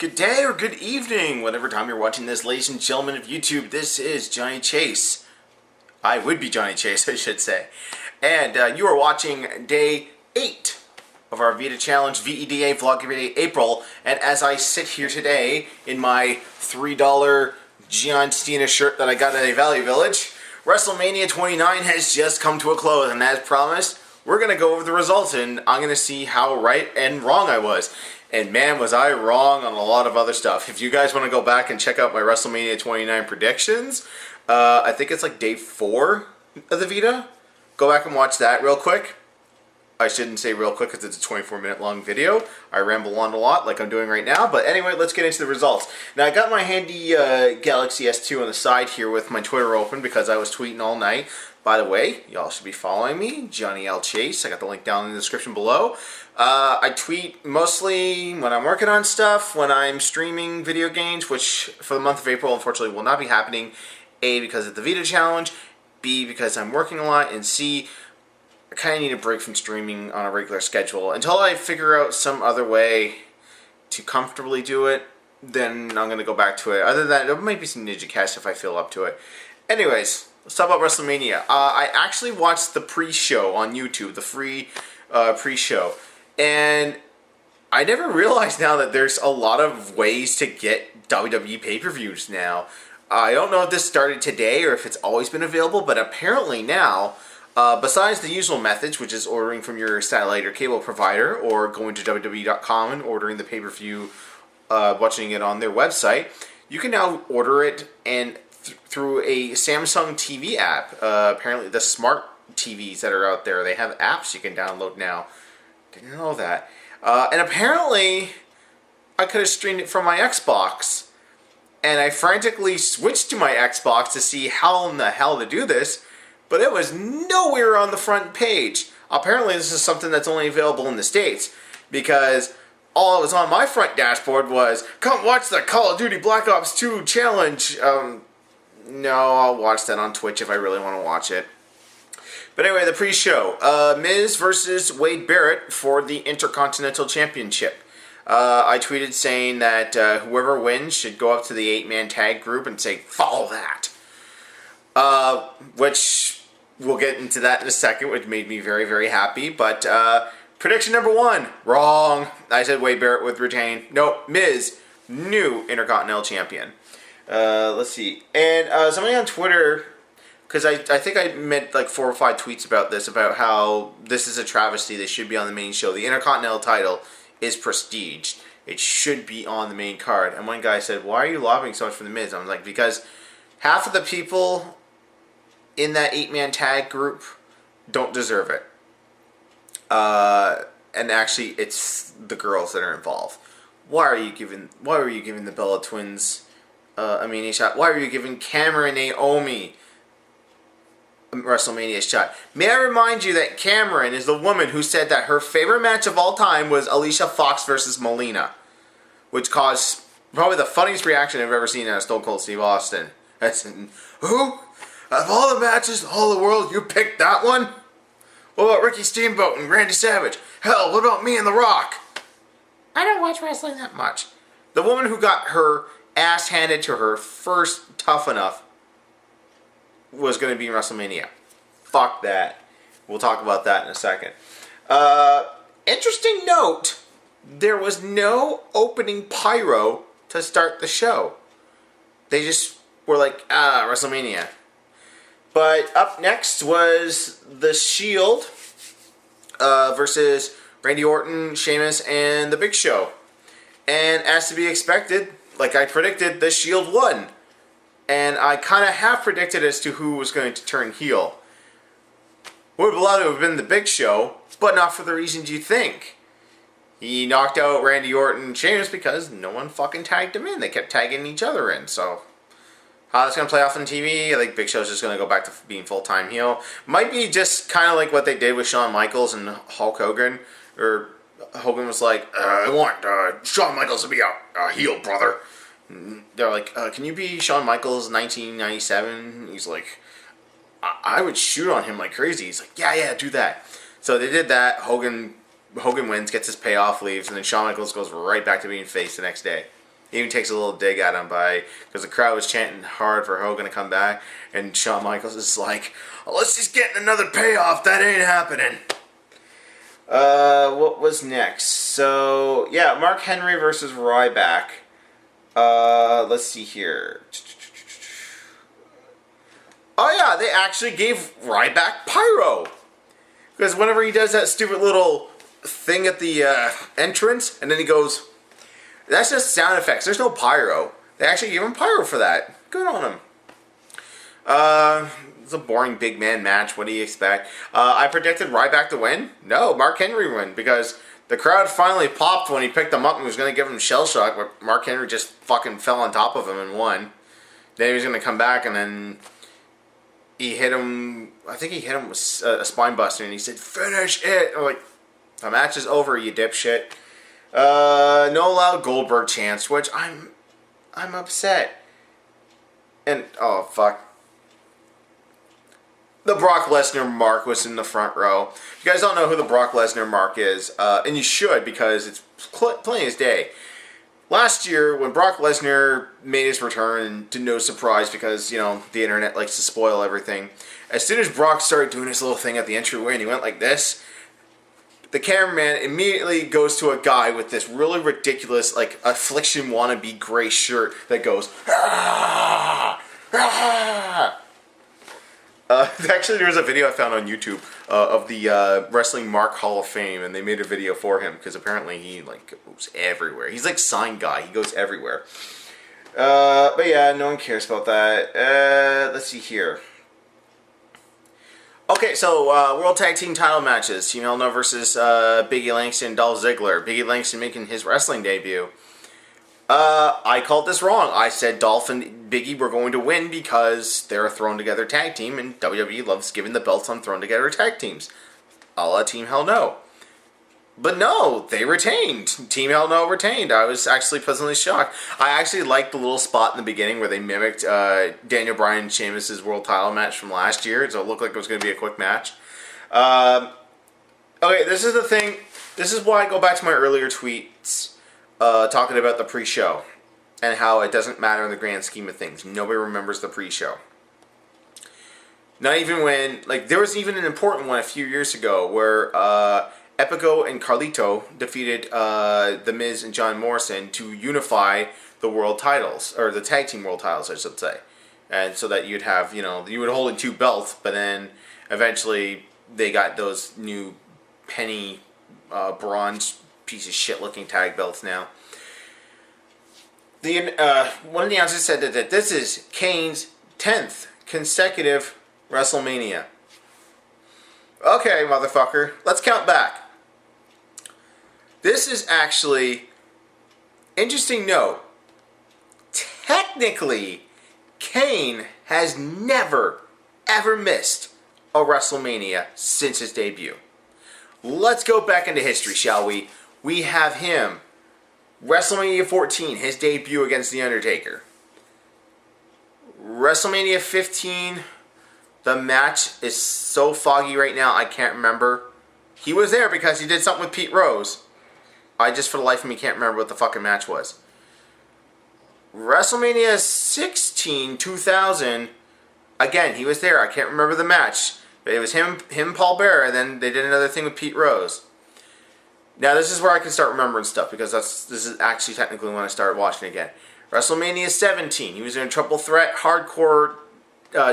Good day or good evening, whatever time you're watching this, ladies and gentlemen of YouTube. This is Johnny Chase. I would be Johnny Chase, I should say. And you are watching day 8 of our V.E.D.A challenge, V.E.D.A Vlog Every Day April. And as I sit here today in my $3 John Cena shirt that I got at a Value Village, Wrestlemania 29 has just come to a close. And as promised, we're going to go over the results and I'm going to see how right and wrong I was. And man, was I wrong on a lot of other stuff. If you guys want to go back and check out my WrestleMania 29 predictions, I think it's like day 4 of the V.E.D.A. Go back and watch that real quick. I shouldn't say real quick because it's a 24-minute long video. I ramble on a lot like I'm doing right now. But anyway, let's get into the results. Now, I got my handy Galaxy S2 on the side here with my Twitter open because I was tweeting all night. By the way, y'all should be following me, Johnny L. Chase. I got the link down in the description below. I tweet mostly when I'm working on stuff, when I'm streaming video games, which for the month of April, unfortunately, will not be happening. A, because of the V.E.D.A challenge. B, because I'm working a lot. And C, I kind of need a break from streaming on a regular schedule. Until I figure out some other way to comfortably do it, then I'm going to go back to it. Other than that, there might be some Ninja Cast if I feel up to it. Anyways, let's talk about WrestleMania. I actually watched the pre-show on YouTube, the free pre-show. And I never realized now that there's a lot of ways to get WWE pay-per-views now. I don't know if this started today or if it's always been available, but apparently now, besides the usual methods, which is ordering from your satellite or cable provider or going to WWE.com and ordering the pay-per-view, watching it on their website, you can now order it and through a Samsung TV app. Apparently the smart TVs that are out there, they have apps you can download now. Didn't know that. And apparently I could have streamed it from my Xbox. And I frantically switched to my Xbox to see how in the hell to do this. But it was nowhere on the front page. Apparently this is something that's only available in the States. Because all that was on my front dashboard was, come watch the Call of Duty Black Ops 2 challenge. No, I'll watch that on Twitch if I really want to watch it. But anyway, the pre-show. Miz versus V.E.D.A for the Intercontinental Championship. I tweeted saying that whoever wins should go up to the 8-man tag group and say, follow that. Which, we'll get into that in a second, which made me very, very happy. But prediction number 1, wrong. I said V.E.D.A would retain. Nope, Miz, new Intercontinental Champion. Let's see. And somebody on Twitter, because I think I made like 4 or 5 tweets about this, about how this is a travesty. They should be on the main show. The Intercontinental title is prestige. It should be on the main card. And one guy said, why are you lobbying so much for the Miz? I was like, because half of the people in that 8-man tag group don't deserve it. And actually, it's the girls that are involved. Why are you giving the Bella Twins a Mania shot? Why are you giving Cameron Naomi WrestleMania shot? May I remind you that Cameron is the woman who said that her favorite match of all time was Alicia Fox versus Melina, which caused probably the funniest reaction I've ever seen out of Stone Cold Steve Austin. That's, who? Of all the matches in all the world, you picked that one? What about Ricky Steamboat and Randy Savage? Hell, what about me and The Rock? I don't watch wrestling that much. The woman who got her ass handed to her first Tough Enough was going to be in WrestleMania. Fuck that. We'll talk about that in a second. Interesting note, there was no opening pyro to start the show. They just were like, WrestleMania. But up next was The Shield versus Randy Orton, Sheamus, and The Big Show. And as to be expected, like I predicted, The Shield won. And I kind of half predicted as to who was going to turn heel. Would have loved to have been The Big Show, but not for the reasons you think. He knocked out Randy Orton and Sheamus because no one fucking tagged him in. They kept tagging each other in, so how that's going to play off on TV, I think Big Show's just going to go back to being full-time heel. Might be just kind of like what they did with Shawn Michaels and Hulk Hogan. Or Hogan was like, I want Shawn Michaels to be a heel, brother. And they're like, can you be Shawn Michaels 1997? He's like, I would shoot on him like crazy. He's like, yeah, do that. So they did that. Hogan wins, gets his payoff, leaves, and then Shawn Michaels goes right back to being face the next day. He even takes a little dig at him because the crowd was chanting hard for Hogan to come back, and Shawn Michaels is like, "Unless he's getting another payoff, that ain't happening." What was next? So yeah, Mark Henry versus Ryback. Let's see here. Oh yeah, they actually gave Ryback pyro. Because whenever he does that stupid little thing at the entrance, and then he goes, that's just sound effects. There's no pyro. They actually gave him pyro for that. Good on him. It's a boring big man match. What do you expect? I predicted Ryback to win. No, Mark Henry win, because the crowd finally popped when he picked him up and was going to give him shell shock, but Mark Henry just fucking fell on top of him and won. Then he was going to come back, and then he hit him. I think he hit him with a spine buster, and he said, "Finish it!" I'm like, the match is over, you dipshit. No loud Goldberg chants, which I'm upset. And oh fuck. The Brock Lesnar mark was in the front row. If you guys don't know who the Brock Lesnar mark is, and you should, because it's plain as day. Last year, when Brock Lesnar made his return, to no surprise, because, you know, the internet likes to spoil everything, as soon as Brock started doing his little thing at the entryway and he went like this, the cameraman immediately goes to a guy with this really ridiculous, like, Affliction wannabe gray shirt that goes, "Ah! Ah!" Actually, there was a video I found on YouTube of the Wrestling Mark Hall of Fame, and they made a video for him because apparently he like goes everywhere. He's like sign guy; he goes everywhere. But yeah, no one cares about that. Let's see here. Okay, so World Tag Team title matches: Team Hell No versus Big E Langston and Dolph Ziggler. Big E Langston making his wrestling debut. I called this wrong. I said Dolph and Big E were going to win because they're a thrown together tag team, and WWE loves giving the belts on thrown together tag teams. A la Team Hell No. But no, they retained. Team Hell No retained. I was actually pleasantly shocked. I actually liked the little spot in the beginning where they mimicked Daniel Bryan and Sheamus' world title match from last year, so it looked like it was going to be a quick match. Okay, this is the thing. This is why I go back to my earlier tweets. Talking about the pre-show and how it doesn't matter in the grand scheme of things. Nobody remembers the pre-show. Not even when, like, there was even an important one a few years ago where Epico and Carlito defeated The Miz and John Morrison to unify the world titles, or the tag team world titles, I should say. And so that you'd have, you know, you would hold in two belts, but then eventually they got those new penny bronze piece of shit looking tag belts now. One of the announcers said that this is Kane's 10th consecutive WrestleMania. Okay, motherfucker, let's count back. This is actually, interesting note, technically, Kane has never, ever missed a WrestleMania since his debut. Let's go back into history, shall we? We have him, WrestleMania 14, his debut against The Undertaker. WrestleMania 15, the match is so foggy right now, I can't remember. He was there because he did something with Pete Rose. I just, for the life of me, can't remember what the fucking match was. WrestleMania 16, 2000, again, he was there. I can't remember the match. But it was him, Paul Bearer, and then they did another thing with Pete Rose. Now, this is where I can start remembering stuff, because this is actually technically when I started watching again. WrestleMania 17, he was in a triple threat hardcore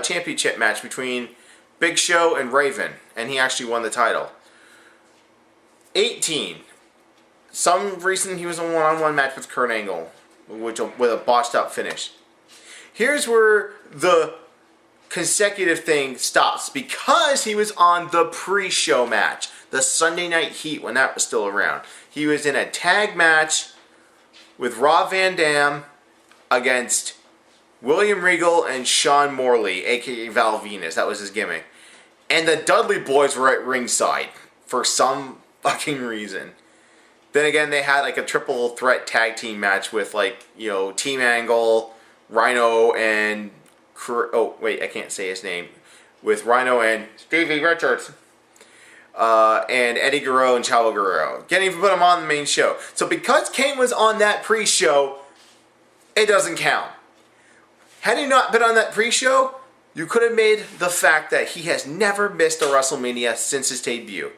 championship match between Big Show and Raven, and he actually won the title. 18, some reason he was in a one-on-one match with Kurt Angle, with a botched up finish. Here's where the consecutive thing stops, because he was on the pre-show match, the Sunday Night Heat, when that was still around. He was in a tag match with Rob Van Dam against William Regal and Sean Morley, aka Val Venus. That was his gimmick. And the Dudley Boys were at ringside for some fucking reason. Then again, they had like a triple threat tag team match with, like, you know, Team Angle, Rhino, and oh wait, I can't say his name. With Rhino and Stevie Richards. And Eddie Guerrero and Chavo Guerrero. Can't even put him on the main show. So because Kane was on that pre-show, it doesn't count. Had he not been on that pre-show, you could have made the fact that he has never missed a WrestleMania since his debut.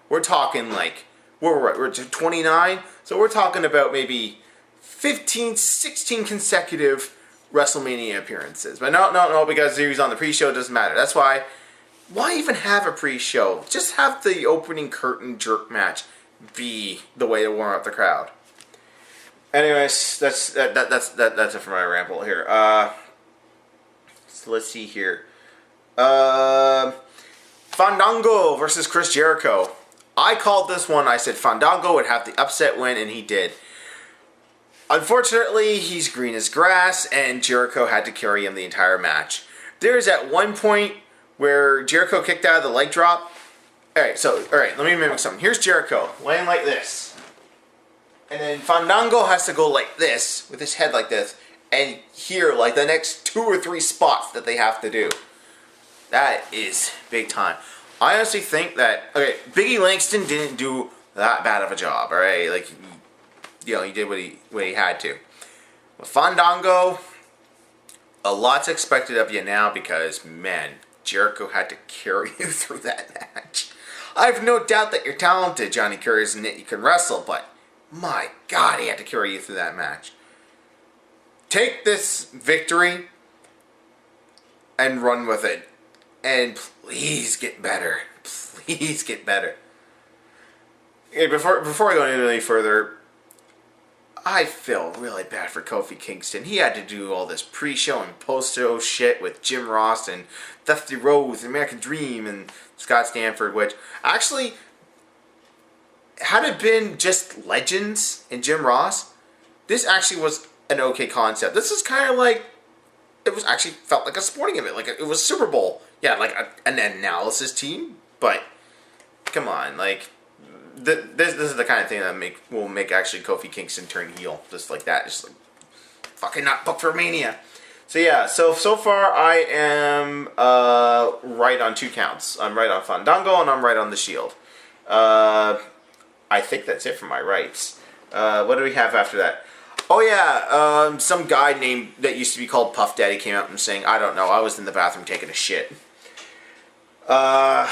We're talking like, we're 29, so we're talking about maybe 15, 16 consecutive WrestleMania appearances. But no, because he was on the pre-show, it doesn't matter. That's why even have a pre-show? Just have the opening curtain jerk match be the way to warm up the crowd. Anyways, that's it for my ramble here. So let's see here. Fandango versus Chris Jericho. I called this one. I said Fandango would have the upset win, and he did. Unfortunately, he's green as grass, and Jericho had to carry him the entire match. There's at one point where Jericho kicked out of the leg drop. Alright, let me mimic something. Here's Jericho, laying like this. And then Fandango has to go like this, with his head like this, and here, like the next 2 or 3 spots that they have to do. That is big time. I honestly think that, Biggie Langston didn't do that bad of a job, alright? Like, he did what he had to. With Fandango, a lot's expected of you now because, man, Jericho had to carry you through that match. I have no doubt that you're talented, Johnny Curtis, and that you can wrestle, but my God, he had to carry you through that match. Take this victory and run with it. And please get better. Please get better. Okay, before I go any further, I feel really bad for Kofi Kingston. He had to do all this pre-show and post-show shit with Jim Ross and Dusty Rhodes and American Dream and Scott Stanford, which actually, had it been just Legends and Jim Ross, this actually was an okay concept. This is kind of like, it was actually felt like a sporting event, like it was Super Bowl. Yeah, like an analysis team, but come on, like, this is the kind of thing that will make actually Kofi Kingston turn heel, just like that, just like fucking not booked for Mania. So yeah, so far I am right on 2 counts. I'm right on Fandango and I'm right on the Shield. I think that's it for my rights. What do we have after that? Oh yeah, some guy named that used to be called Puff Daddy came out and saying, I don't know, I was in the bathroom taking a shit. Alright,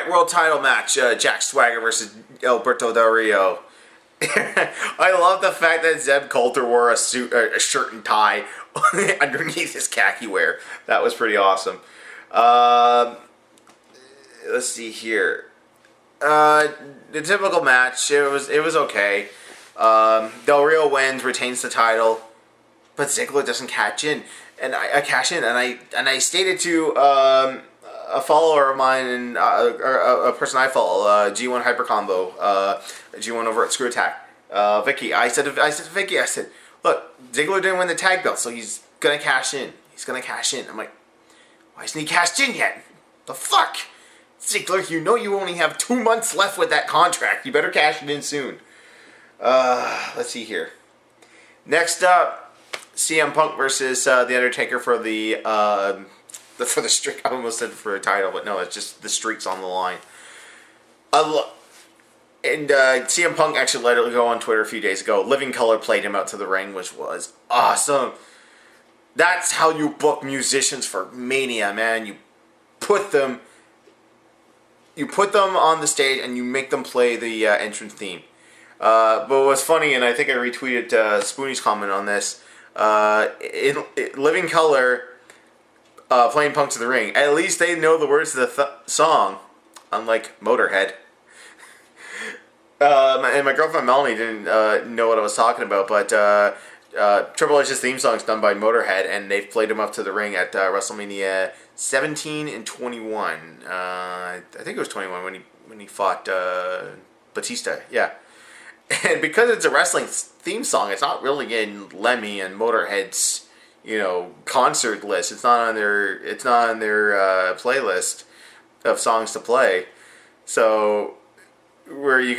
world title match, Jack Swagger versus Alberto Del Rio. I love the fact that Zeb Coulter wore a shirt and tie underneath his khaki wear. That was pretty awesome. Let's see here. The typical match, it was okay. Del Rio wins, retains the title, but Ziggler doesn't cash in. And I cash in, and I stated to a follower of mine and a person I follow, G1 Hyper Combo, G1 over at Screw Attack, Vicky. I said to Vicky, look, Ziggler didn't win the tag belt, so he's gonna cash in. I'm like, why isn't he cashed in yet? The fuck, Ziggler, you know you only have 2 months left with that contract. You better cash it in soon. Let's see here. Next up, CM Punk versus The Undertaker for the streak. I almost said for a title, but no, it's just the streak's on the line. And CM Punk actually let it go on Twitter a few days ago. Living Color played him out to the ring, which was awesome. That's how you book musicians for Mania, man. You put them on the stage and you make them play the entrance theme. But what's funny, and I think I retweeted Spoonie's comment on this, Living Color playing Punk to the ring. At least they know the words of the song, unlike Motorhead. And my girlfriend Melanie didn't know what I was talking about, but Triple H's theme song is done by Motorhead, and they've played him up to the ring at WrestleMania 17 and 21. I think it was 21 when he fought Batista. Yeah. And because it's a wrestling theme song, it's not really in Lemmy and Motorhead's, concert list. It's not on their playlist of songs to play. So where you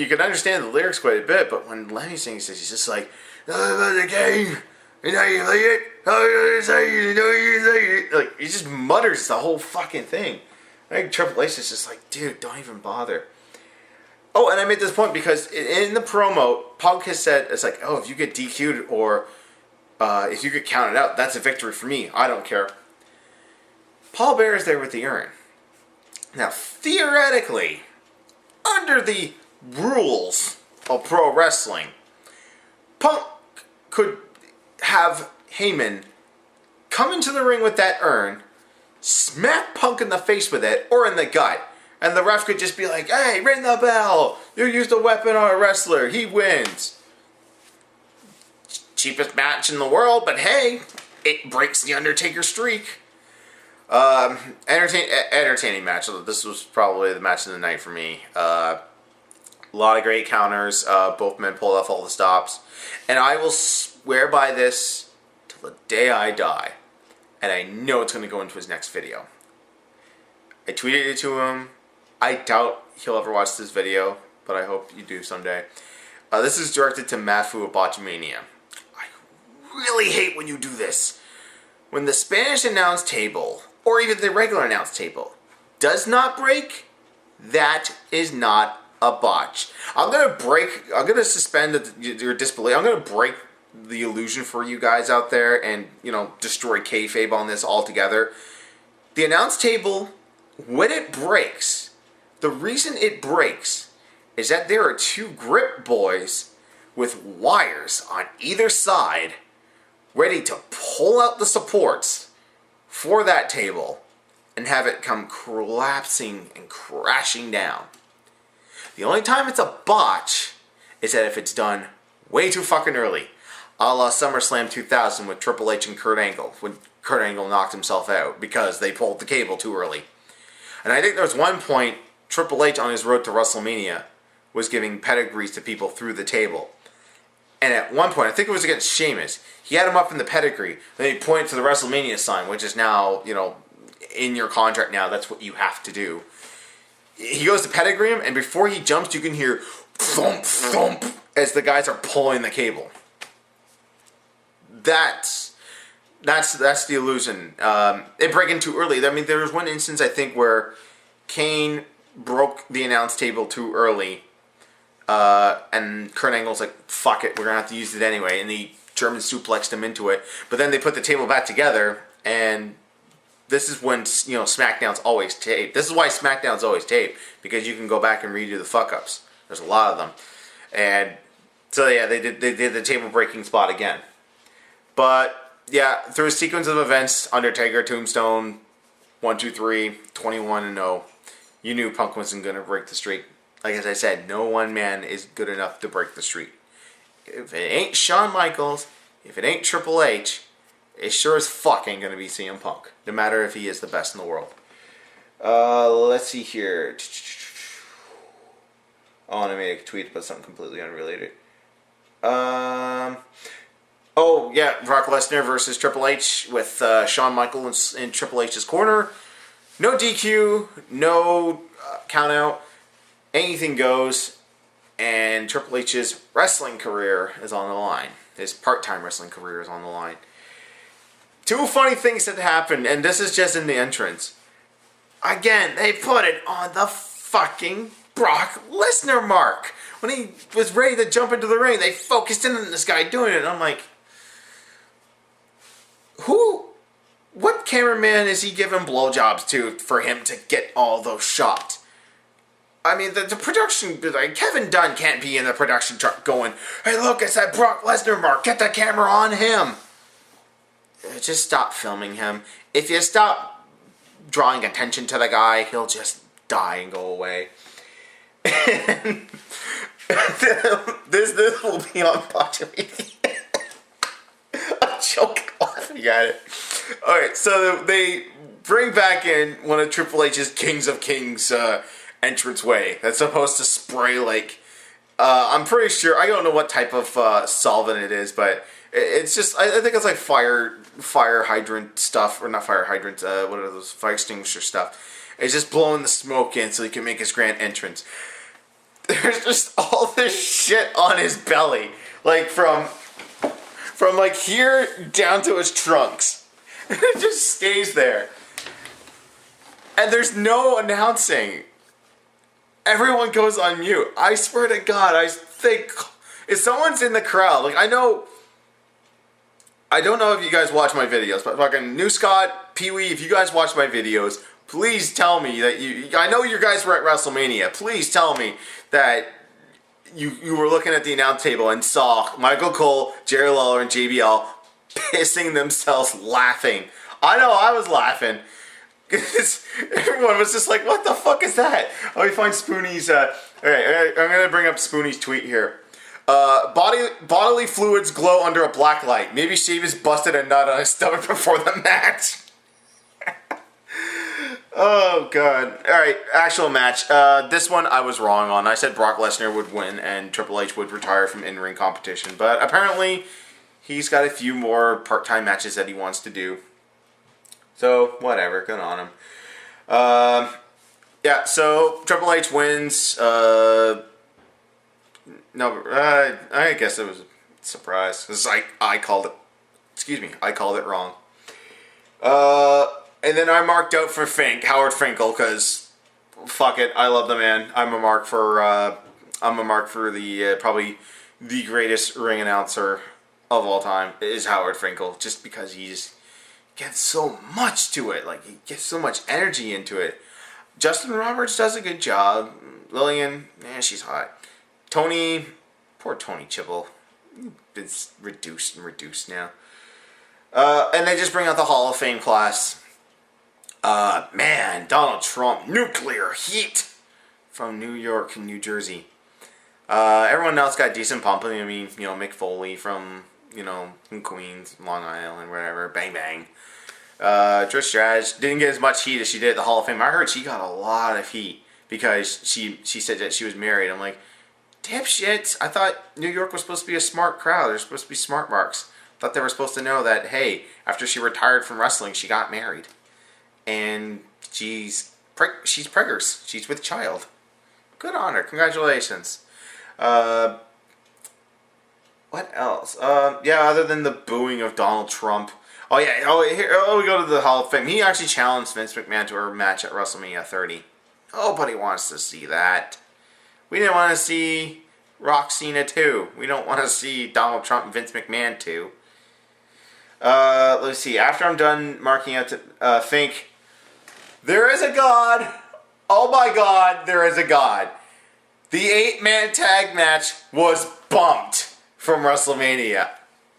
can understand the lyrics quite a bit, but when Lemmy sings this, he's just like, the game, you know you like it, like he just mutters the whole fucking thing. I think Triple H is just like, dude, don't even bother. Oh, and I made this point because in the promo, Punk has said, it's like, oh, if you get DQ'd or if you get counted out, that's a victory for me. I don't care. Paul Bearer is there with the urn. Now, theoretically, under the rules of pro wrestling, Punk could have Heyman come into the ring with that urn, smack Punk in the face with it, or in the gut. And the ref could just be like, hey, ring the bell. You used a weapon on a wrestler. He wins. Cheapest match in the world, but hey, it breaks the Undertaker streak. Entertaining match. This was probably the match of the night for me. A lot of great counters. Both men pulled off all the stops. And I will swear by this till the day I die. And I know it's going to go into his next video. I tweeted it to him. I doubt he'll ever watch this video, but I hope you do someday. This is directed to Mafu of Botchamania. I really hate when you do this. When the Spanish announce table, or even the regular announce table, does not break, that is not a botch. I'm going to suspend your disbelief. I'm going to break the illusion for you guys out there and, destroy kayfabe on this altogether. The announce table, when it breaks, the reason it breaks is that there are two grip boys with wires on either side ready to pull out the supports for that table and have it come collapsing and crashing down. The only time it's a botch is that if it's done way too fucking early, a la SummerSlam 2000 with Triple H and Kurt Angle, when Kurt Angle knocked himself out because they pulled the cable too early. And I think there was one point Triple H on his road to WrestleMania was giving pedigrees to people through the table. And at one point, I think it was against Sheamus, he had him up in the pedigree. Then he pointed to the WrestleMania sign, which is now, in your contract now. That's what you have to do. He goes to pedigree him, and before he jumps, you can hear thump, thump as the guys are pulling the cable. That's the illusion. It breaking too early. I mean, there was one instance, I think, where Kane broke the announce table too early, and Kurt Angle's like, fuck it, we're going to have to use it anyway, and he German suplexed him into it, but then they put the table back together, and this is when, SmackDown's always taped. This is why SmackDown's always taped, because you can go back and redo the fuck-ups. There's a lot of them. And so, yeah, they did the table-breaking spot again. But, yeah, through a sequence of events, Undertaker, Tombstone, 1, 2, 3, 21-0, you knew Punk wasn't going to break the streak. Like as I said, no one man is good enough to break the streak. If it ain't Shawn Michaels, if it ain't Triple H, it sure as fuck ain't going to be CM Punk. No matter if he is the best in the world. Let's see here. Oh, and I made a tweet about something completely unrelated. Oh, yeah, Brock Lesnar versus Triple H with Shawn Michaels in Triple H's corner. No DQ, no count out. Anything goes. And Triple H's wrestling career is on the line. His part-time wrestling career is on the line. Two funny things that happened, and this is just in the entrance. Again, they put it on the fucking Brock Lesnar mark. When he was ready to jump into the ring, they focused in on this guy doing it, and I'm like, what cameraman is he giving blowjobs to for him to get all those shots? I mean, the production, like, Kevin Dunn can't be in the production truck going, hey, look, it's that Brock Lesnar mark. Get the camera on him. Just stop filming him. If you stop drawing attention to the guy, he'll just die and go away. And this will be on Botchamania. I'm choking laughing at it. Alright, so they bring back in one of Triple H's Kings of Kings entranceway that's supposed to spray, like, I'm pretty sure, I don't know what type of solvent it is, but it's just, I think it's like fire hydrant stuff, or not fire hydrant, what are those, fire extinguisher stuff. It's just blowing the smoke in so he can make his grand entrance. There's just all this shit on his belly, like from like here down to his trunks. It just stays there. And there's no announcing. everyone goes on mute. I swear to God, I think if someone's in the crowd, like I don't know if you guys watch my videos, but fucking New Scott, Pee-wee, if you guys watch my videos, please tell me that I know you guys were at WrestleMania. Please tell me that you were looking at the announce table and saw Michael Cole, Jerry Lawler, and JBL pissing themselves laughing. I know I was laughing. Everyone was just like, what the fuck is that? Oh, we find Spoonie's, alright, I'm gonna bring up Spoonie's tweet here. Bodily fluids glow under a black light. Maybe Sheamus busted a nut on his stomach before the match. Oh, God. Alright, actual match. This one I was wrong on. I said Brock Lesnar would win and Triple H would retire from in-ring competition. But apparently, he's got a few more part-time matches that he wants to do. So, whatever. Good on him. Yeah, so Triple H wins. I guess it was a surprise. Because I called it. Excuse me. I called it wrong. And then I marked out for Howard Finkel, because fuck it, I love the man. I'm a mark for the probably the greatest ring announcer of all time is Howard Finkel, just because he gets so much to it, like he gets so much energy into it. Justin Roberts does a good job. Lillian, she's hot. Tony, poor Tony Chibble, it's reduced now. And they just bring out the Hall of Fame class. Man, Donald Trump, nuclear heat from New York and New Jersey. Everyone else got decent pumping. I mean, Mick Foley from, from Queens, Long Island, whatever. Bang, bang. Trish Stratus didn't get as much heat as she did at the Hall of Fame. I heard she got a lot of heat because she said that she was married. I'm like, dipshits. I thought New York was supposed to be a smart crowd. They're supposed to be smart marks. I thought they were supposed to know that, hey, after she retired from wrestling, she got married. And she's preggers. She's with child. Good on her. Congratulations. What else? Other than the booing of Donald Trump. Oh, yeah. We go to the Hall of Fame. He actually challenged Vince McMahon to a match at WrestleMania 30. Nobody wants to see that. We didn't want to see Rock Cena 2. We don't want to see Donald Trump and Vince McMahon 2. Let's see. After I'm done marking out to Fink, there is a God. Oh my God, there is a God. The 8-man tag match was bumped from WrestleMania.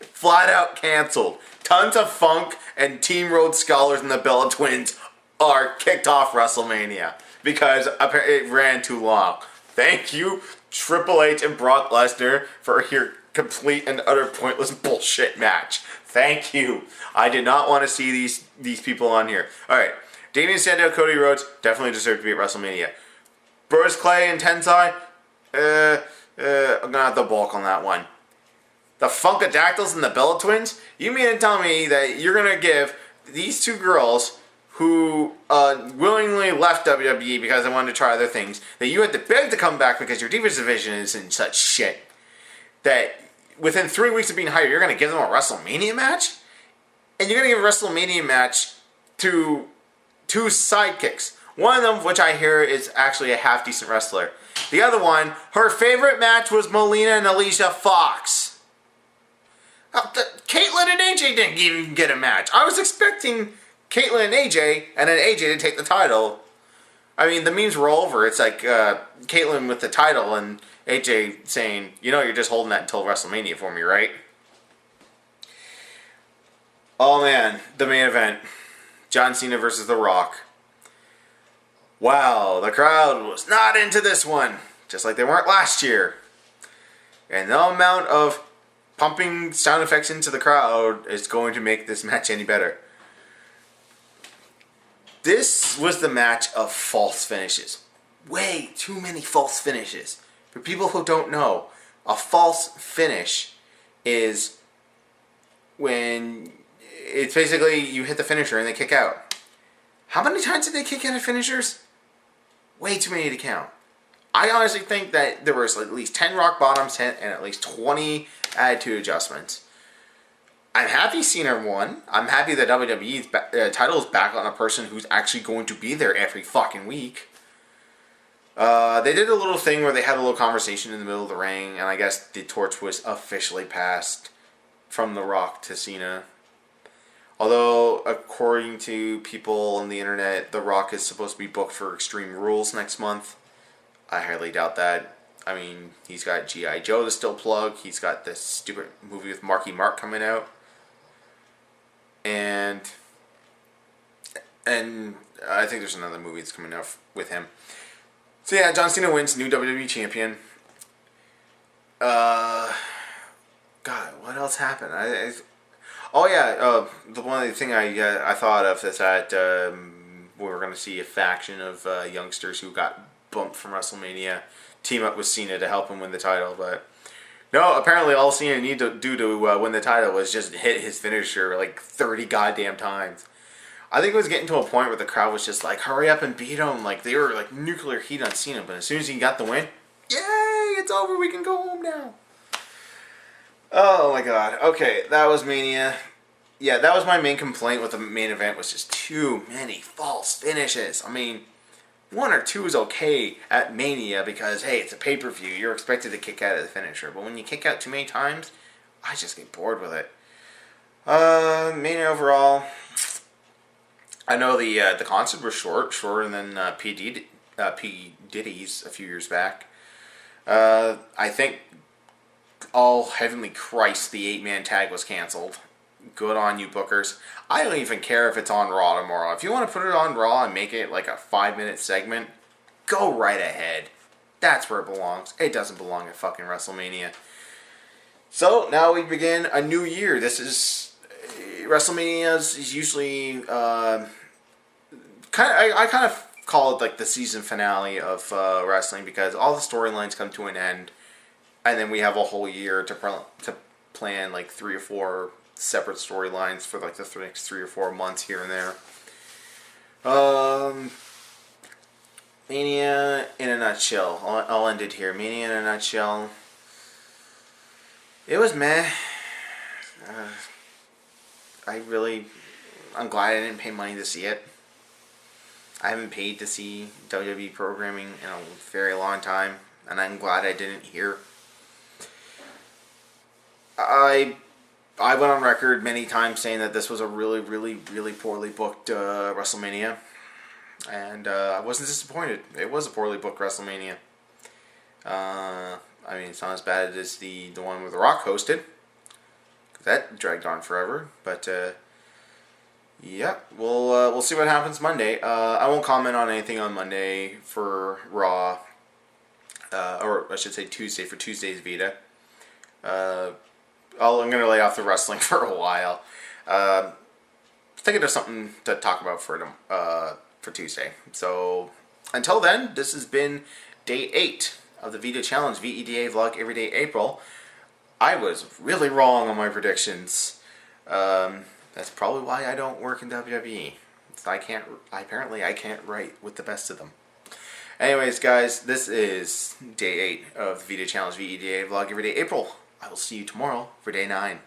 Flat out canceled. Tons of Funk and Team Rhodes Scholars and the Bella Twins are kicked off WrestleMania because it ran too long. Thank you, Triple H and Brock Lesnar, for your complete and utter pointless bullshit match. Thank you. I did not want to see these people on here. Alright. Damien Sandow, Cody Rhodes definitely deserve to be at WrestleMania. Brodus Clay and Tensai, I'm going to have to balk on that one. The Funkadactyls and the Bella Twins? You mean to tell me that you're going to give these two girls who willingly left WWE because they wanted to try other things, that you had to beg to come back because your Divas division is in such shit, that within 3 weeks of being hired, you're going to give them a WrestleMania match? And you're going to give a WrestleMania match to two sidekicks. One of them, which I hear is actually a half-decent wrestler. The other one, her favorite match was Melina and Alicia Fox. Caitlyn and AJ didn't even get a match. I was expecting Caitlyn and AJ then AJ to take the title. I mean, the memes were all over. It's like Caitlyn with the title and AJ saying, you're just holding that until WrestleMania for me, right? Oh man, the main event. John Cena versus The Rock. Wow, the crowd was not into this one. Just like they weren't last year. And no amount of pumping sound effects into the crowd is going to make this match any better. This was the match of false finishes. Way too many false finishes. For people who don't know, a false finish is when it's basically you hit the finisher and they kick out. How many times did they kick out of finishers? Way too many to count. I honestly think that there was at least 10 rock bottoms hit and at least 20 attitude adjustments. I'm happy Cena won. I'm happy that WWE's title is back on a person who's actually going to be there every fucking week. They did a little thing where they had a little conversation in the middle of the ring, and I guess the torch was officially passed from The Rock to Cena. Although, according to people on the internet, The Rock is supposed to be booked for Extreme Rules next month. I highly doubt that. I mean, he's got G.I. Joe to still plug. He's got this stupid movie with Marky Mark coming out. And I think there's another movie that's coming out with him. So yeah, John Cena wins, new WWE champion. God, what else happened? The one thing I thought of is that we were going to see a faction of youngsters who got bumped from WrestleMania team up with Cena to help him win the title, but no, apparently all Cena needed to do to win the title was just hit his finisher like 30 goddamn times. I think it was getting to a point where the crowd was just like, hurry up and beat him. Like, they were like nuclear heat on Cena, but as soon as he got the win, yay, it's over, we can go home now. Oh my god. Okay, that was Mania. Yeah, that was my main complaint with the main event, was just too many false finishes. I mean, one or two is okay at Mania because, hey, it's a pay-per-view. You're expected to kick out of the finisher. But when you kick out too many times, I just get bored with it. Mania overall, I know the concert was shorter than P. Diddy's a few years back. I think, all heavenly Christ, the 8-man tag was canceled. Good on you, bookers. I don't even care if it's on Raw tomorrow. If you want to put it on Raw and make it like a 5-minute segment, go right ahead. That's where it belongs. It doesn't belong at fucking WrestleMania. So, now we begin a new year. This is... WrestleMania is usually... I kind of call it like the season finale of wrestling, because all the storylines come to an end, and then we have a whole year to plan like 3 or 4 separate storylines for like the next 3 or 4 months here and there. Mania in a nutshell. I'll end it here. Mania in a nutshell. It was meh. I'm glad I didn't pay money to see it. I haven't paid to see WWE programming in a very long time, and I'm glad I didn't here. I went on record many times saying that this was a really, really, really poorly booked WrestleMania, and I wasn't disappointed. It was a poorly booked WrestleMania. I mean, it's not as bad as the one where The Rock hosted, because that dragged on forever, but... yeah, we'll see what happens Monday. I won't comment on anything on Monday for Raw, or I should say Tuesday for Tuesday's V.E.D.A. I'm going to lay off the wrestling for a while. Thinking of something to talk about for Tuesday. So until then, this has been day 8 of the V.E.D.A. Challenge, V.E.D.A. vlog everyday April. I was really wrong on my predictions. That's probably why I don't work in WWE. Apparently I can't write with the best of them. Anyways, guys, this is day 8 of the V.E.D.A. Challenge, V.E.D.A. vlog everyday April. I will see you tomorrow for day 9.